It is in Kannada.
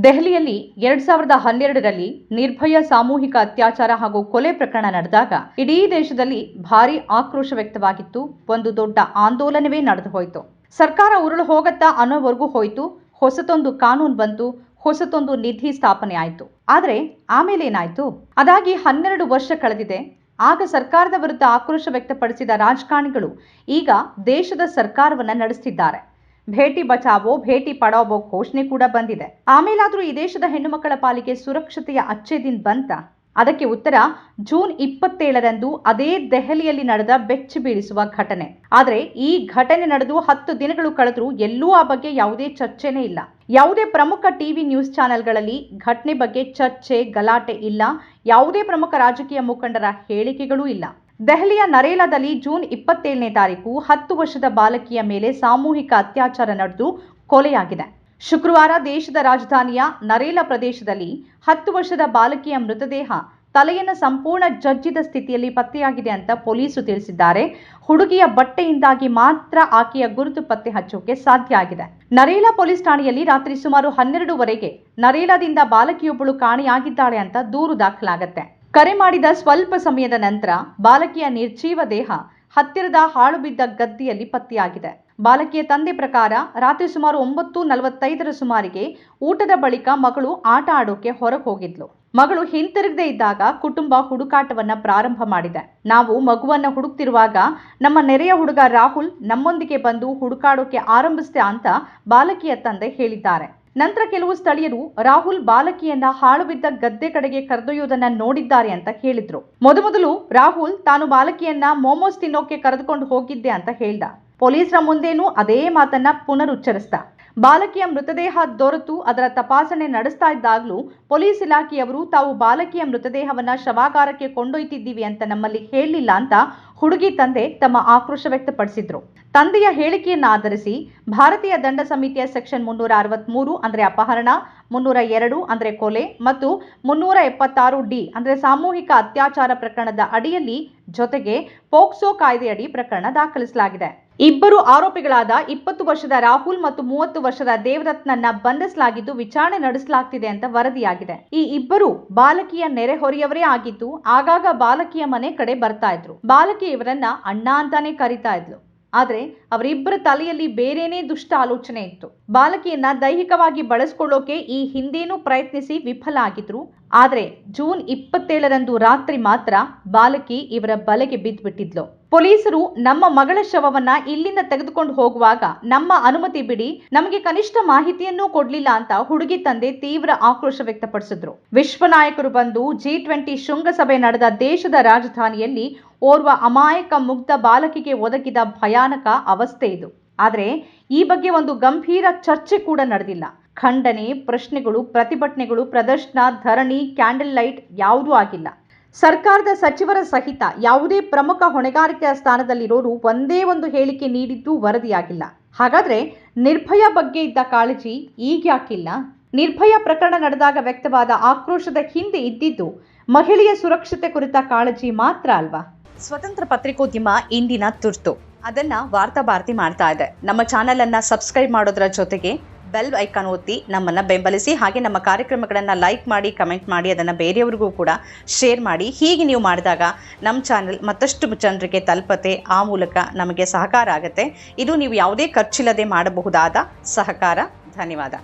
ದೆಹಲಿಯಲ್ಲಿ 2012ರಲ್ಲಿ ನಿರ್ಭಯ ಸಾಮೂಹಿಕ ಅತ್ಯಾಚಾರ ಹಾಗೂ ಕೊಲೆ ಪ್ರಕರಣ ನಡೆದಾಗ ಇಡೀ ದೇಶದಲ್ಲಿ ಭಾರಿ ಆಕ್ರೋಶ ವ್ಯಕ್ತವಾಗಿತ್ತು. ಒಂದು ದೊಡ್ಡ ಆಂದೋಲನವೇ ನಡೆದು ಹೋಯಿತು. ಸರ್ಕಾರ ಉರುಳು ಹೋಗತ್ತಾ ಅನ್ನೋವರೆಗೂ ಹೋಯಿತು. ಹೊಸತೊಂದು ಕಾನೂನು ಬಂತು, ಹೊಸತೊಂದು ನಿಧಿ ಸ್ಥಾಪನೆ ಆಯಿತು. ಆದರೆ ಆಮೇಲೆ ಏನಾಯಿತು? ಅದಾಗಿ 12 ವರ್ಷ ಕಳೆದಿದೆ. ಆಗ ಸರ್ಕಾರದ ವಿರುದ್ಧ ಆಕ್ರೋಶ ವ್ಯಕ್ತಪಡಿಸಿದ ರಾಜಕಾರಣಿಗಳು ಈಗ ದೇಶದ ಸರ್ಕಾರವನ್ನ ನಡೆಸುತ್ತಿದ್ದಾರೆ. ಭೇಟಿ ಬಚಾವೋ ಭೇಟಿ ಪಡಾವೋ ಘೋಷಣೆ ಕೂಡ ಬಂದಿದೆ. ಆಮೇಲಾದ್ರೂ ಈ ದೇಶದ ಹೆಣ್ಣು ಮಕ್ಕಳ ಪಾಲಿಗೆ ಸುರಕ್ಷತೆಯ ಅಚ್ಚೆ ದಿನ ಬಂತ? ಅದಕ್ಕೆ ಉತ್ತರ ಜೂನ್ 27ರಂದು ಅದೇ ದೆಹಲಿಯಲ್ಲಿ ನಡೆದ ಬೆಚ್ಚಿ ಬೀಳಿಸುವ ಘಟನೆ. ಆದರೆ ಈ ಘಟನೆ ನಡೆದು 10 ದಿನಗಳು ಕಳೆದ್ರೂ ಎಲ್ಲೂ ಆ ಬಗ್ಗೆ ಯಾವುದೇ ಚರ್ಚೆನೇ ಇಲ್ಲ. ಯಾವುದೇ ಪ್ರಮುಖ ಟಿವಿ ನ್ಯೂಸ್ ಚಾನೆಲ್ಗಳಲ್ಲಿ ಘಟನೆ ಬಗ್ಗೆ ಚರ್ಚೆ ಗಲಾಟೆ ಇಲ್ಲ. ಯಾವುದೇ ಪ್ರಮುಖ ರಾಜಕೀಯ ಮುಖಂಡರ ಹೇಳಿಕೆಗಳೂ ಇಲ್ಲ. ದೆಹಲಿಯ ನರೇಲಾದಲ್ಲಿ ಜೂನ್ 27ನೇ ತಾರೀಕು 10 ವರ್ಷದ ಬಾಲಕಿಯ ಮೇಲೆ ಸಾಮೂಹಿಕ ಅತ್ಯಾಚಾರ ನಡೆದು ಕೊಲೆಯಾಗಿದೆ. ಶುಕ್ರವಾರ ದೇಶದ ರಾಜಧಾನಿಯ ನರೇಲಾ ಪ್ರದೇಶದಲ್ಲಿ 10 ವರ್ಷದ ಬಾಲಕಿಯ ಮೃತದೇಹ ತಲೆಯನ್ನು ಸಂಪೂರ್ಣ ಜಜ್ಜಿದ ಸ್ಥಿತಿಯಲ್ಲಿ ಪತ್ತೆಯಾಗಿದೆ ಅಂತ ಪೊಲೀಸರು ತಿಳಿಸಿದ್ದಾರೆ. ಹುಡುಗಿಯ ಬಟ್ಟೆಯಿಂದಾಗಿ ಮಾತ್ರ ಆಕೆಯ ಗುರುತು ಪತ್ತೆ ಹಚ್ಚೋಕೆ ಸಾಧ್ಯ ಆಗಿದೆ. ನರೇಲಾ ಪೊಲೀಸ್ ಠಾಣೆಯಲ್ಲಿ ರಾತ್ರಿ ಸುಮಾರು 12ವರೆಗೆ ನರೇಲಾದಿಂದ ಬಾಲಕಿಯೊಬ್ಬಳು ಕಾಣೆಯಾಗಿದ್ದಾಳೆ ಅಂತ ದೂರು ದಾಖಲಾಗುತ್ತೆ. ಕರೆ ಮಾಡಿದ ಸ್ವಲ್ಪ ಸಮಯದ ನಂತರ ಬಾಲಕಿಯ ನಿರ್ಜೀವ ದೇಹ ಹತ್ತಿರದ ಹಾಳು ಬಿದ್ದ ಗದ್ದೆಯಲ್ಲಿ ಪತ್ತೆಯಾಗಿದೆ. ಬಾಲಕಿಯ ತಂದೆ ಪ್ರಕಾರ ರಾತ್ರಿ ಸುಮಾರು 9:45ರ ಸುಮಾರಿಗೆ ಊಟದ ಬಳಿಕ ಮಗಳು ಆಟ ಆಡೋಕೆ ಹೊರಗೆ ಹೋಗಿದ್ಲು. ಮಗಳು ಹಿಂತಿರುಗದೆ ಇದ್ದಾಗ ಕುಟುಂಬ ಹುಡುಕಾಟವನ್ನ ಪ್ರಾರಂಭ ಮಾಡಿದೆ. ನಾವು ಮಗುವನ್ನ ಹುಡುಕ್ತಿರುವಾಗ ನಮ್ಮ ನೆರೆಯ ಹುಡುಗ ರಾಹುಲ್ ನಮ್ಮೊಂದಿಗೆ ಬಂದು ಹುಡುಕಾಡೋಕೆ ಆರಂಭಿಸಿದೆ ಅಂತ ಬಾಲಕಿಯ ತಂದೆ ಹೇಳಿದ್ದಾರೆ. ನಂತರ ಕೆಲವು ಸ್ಥಳೀಯರು ರಾಹುಲ್ ಬಾಲಕಿಯನ್ನ ಹಾಳು ಬಿದ್ದ ಗದ್ದೆ ಕಡೆಗೆ ಕರೆದೊಯ್ಯೋದನ್ನ ನೋಡಿದ್ದಾರೆ ಅಂತ ಹೇಳಿದ್ರು. ಮೊದಲು ರಾಹುಲ್ ತಾನು ಬಾಲಕಿಯನ್ನ ಮೋಮೋಸ್ ತಿನ್ನೋಕೆ ಕರೆದುಕೊಂಡು ಹೋಗಿದ್ದೆ ಅಂತ ಹೇಳ್ದ. ಪೊಲೀಸರ ಮುಂದೇನೂ ಅದೇ ಮಾತನ್ನ ಪುನರುಚ್ಚರಿಸಿದ. ಬಾಲಕಿಯ ಮೃತದೇಹ ದೊರೆತು ಅದರ ತಪಾಸಣೆ ನಡೆಸ್ತಾ ಇದ್ದಾಗಲೂ ಪೊಲೀಸ್ ಇಲಾಖೆಯವರು ತಾವು ಬಾಲಕಿಯ ಮೃತದೇಹವನ್ನ ಶವಾಗಾರಕ್ಕೆ ಕೊಂಡೊಯ್ತಿದ್ದೀವಿ ಅಂತ ನಮ್ಮಲ್ಲಿ ಹೇಳಲಿಲ್ಲ ಅಂತ ಹುಡುಗಿ ತಂದೆ ತಮ್ಮ ಆಕ್ರೋಶ ವ್ಯಕ್ತಪಡಿಸಿದ್ರು. ತಂದೆಯ ಹೇಳಿಕೆಯನ್ನ ಆಧರಿಸಿ ಭಾರತೀಯ ದಂಡ ಸಮಿತಿಯ ಸೆಕ್ಷನ್ 363 ಅಂದ್ರೆ ಅಪಹರಣ, 302 ಅಂದ್ರೆ ಕೊಲೆ ಮತ್ತು 376D ಅಂದ್ರೆ ಸಾಮೂಹಿಕ ಅತ್ಯಾಚಾರ ಪ್ರಕರಣದ ಅಡಿಯಲ್ಲಿ ಜೊತೆಗೆ ಪೋಕ್ಸೋ ಕಾಯ್ದೆಯಡಿ ಪ್ರಕರಣ ದಾಖಲಿಸಲಾಗಿದೆ. ಇಬ್ಬರು ಆರೋಪಿಗಳಾದ 20 ವರ್ಷದ ರಾಹುಲ್ ಮತ್ತು 30 ವರ್ಷದ ದೇವದತ್ನನ್ನ ಬಂಧಿಸಲಾಗಿದ್ದು ವಿಚಾರಣೆ ನಡೆಸಲಾಗ್ತಿದೆ ಅಂತ ವರದಿಯಾಗಿದೆ. ಈ ಇಬ್ಬರು ಬಾಲಕಿಯ ನೆರೆಹೊರೆಯವರೇ ಆಗಿದ್ದು ಆಗಾಗ ಬಾಲಕಿಯ ಮನೆ ಕಡೆ ಬರ್ತಾ ಇದ್ರು. ಬಾಲಕಿ ಇವರನ್ನ ಅಣ್ಣ ಅಂತಾನೆ ಕರೀತಾ ಇದ್ಲು. ಆದ್ರೆ ಅವರಿಬ್ಬರ ತಲೆಯಲ್ಲಿ ಬೇರೇನೇ ದುಷ್ಟ ಆಲೋಚನೆ ಇತ್ತು. ಬಾಲಕಿಯನ್ನ ದೈಹಿಕವಾಗಿ ಬಳಸ್ಕೊಳ್ಳೋಕೆ ಈ ಹಿಂದೇನೂ ಪ್ರಯತ್ನಿಸಿ ವಿಫಲ ಆಗಿದ್ರು. ಆದ್ರೆ ಜೂನ್ 27ರಂದು ರಾತ್ರಿ ಮಾತ್ರ ಬಾಲಕಿ ಇವರ ಬಲೆಗೆ ಬಿದ್ದುಬಿಟ್ಟಿದ್ಲು. ಪೊಲೀಸರು ನಮ್ಮ ಮಗಳ ಶವವನ್ನ ಇಲ್ಲಿಂದ ತೆಗೆದುಕೊಂಡು ಹೋಗುವಾಗ ನಮ್ಮ ಅನುಮತಿ ಬಿಡಿ, ನಮಗೆ ಕನಿಷ್ಠ ಮಾಹಿತಿಯನ್ನೂ ಕೊಡ್ಲಿಲ್ಲ ಅಂತ ಹುಡುಗಿ ತಂದೆ ತೀವ್ರ ಆಕ್ರೋಶ ವ್ಯಕ್ತಪಡಿಸಿದ್ರು. ವಿಶ್ವ ನಾಯಕರು ಬಂದು G20 ಶೃಂಗಸಭೆ ನಡೆದ ದೇಶದ ರಾಜಧಾನಿಯಲ್ಲಿ ಓರ್ವ ಅಮಾಯಕ ಮುಗ್ಧ ಬಾಲಕಿಗೆ ಒದಗಿದ ಭಯಾನಕ ಅವಸ್ಥೆ ಇದು. ಆದರೆ ಈ ಬಗ್ಗೆ ಒಂದು ಗಂಭೀರ ಚರ್ಚೆ ಕೂಡ ನಡೆದಿಲ್ಲ. ಖಂಡನೆ, ಪ್ರಶ್ನೆಗಳು, ಪ್ರತಿಭಟನೆಗಳು, ಪ್ರದರ್ಶನ, ಧರಣಿ, ಕ್ಯಾಂಡಲ್ ಲೈಟ್ ಯಾವುದೂ ಆಗಿಲ್ಲ. ಸರ್ಕಾರದ ಸಚಿವರ ಸಹಿತ ಯಾವುದೇ ಪ್ರಮುಖ ಹೊಣೆಗಾರಿಕೆಯ ಸ್ಥಾನದಲ್ಲಿರೋರು ಒಂದೇ ಒಂದು ಹೇಳಿಕೆ ನೀಡಿದ್ದು ವರದಿಯಾಗಿಲ್ಲ. ಹಾಗಾದ್ರೆ ನಿರ್ಭಯ ಬಗ್ಗೆ ಇದ್ದ ಕಾಳಜಿ ಈಗ್ಯಾಕಿಲ್ಲ? ನಿರ್ಭಯ ಪ್ರಕರಣ ನಡೆದಾಗ ವ್ಯಕ್ತವಾದ ಆಕ್ರೋಶದ ಹಿಂದೆ ಇದ್ದಿದ್ದು ಮಹಿಳೆಯ ಸುರಕ್ಷತೆ ಕುರಿತ ಕಾಳಜಿ ಮಾತ್ರ ಅಲ್ವಾ? ಸ್ವತಂತ್ರ ಪತ್ರಿಕೋದ್ಯಮ ಇಂದಿನ ತುರ್ತು. ಅದನ್ನ ವಾರ್ತಾ ಭಾರತಿ ಮಾಡ್ತಾ ಇದೆ. ನಮ್ಮ ಚಾನೆಲ್ ಅನ್ನ ಸಬ್ಸ್ಕ್ರೈಬ್ ಮಾಡೋದ್ರ ಜೊತೆಗೆ ಬೆಲ್ ಐಕಾನ್ ಒತ್ತಿ ನಮ್ಮನ್ನ ಬೆಂಬಲಿಸಿ. ಹಾಗೆ ನಮ್ಮ ಕಾರ್ಯಕ್ರಮಗಳನ್ನು ಲೈಕ್ ಮಾಡಿ, ಕಮೆಂಟ್ ಮಾಡಿ, ಅದನ್ನು ಬೇರೆಯವರಿಗೂ ಕೂಡ ಶೇರ್ ಮಾಡಿ. ಹೀಗೆ ನೀವು ಮಾಡಿದಾಗ ನಮ್ಮ ಚಾನೆಲ್ ಮತ್ತಷ್ಟು ಜನರಿಗೆ ತಲುಪತ್ತೆ. ಆ ಮೂಲಕ ನಮಗೆ ಸಹಕಾರ ಆಗುತ್ತೆ. ಇದು ನೀವು ಯಾವುದೇ ಖರ್ಚಿಲ್ಲದೆ ಮಾಡಬಹುದಾದ ಸಹಕಾರ. ಧನ್ಯವಾದ.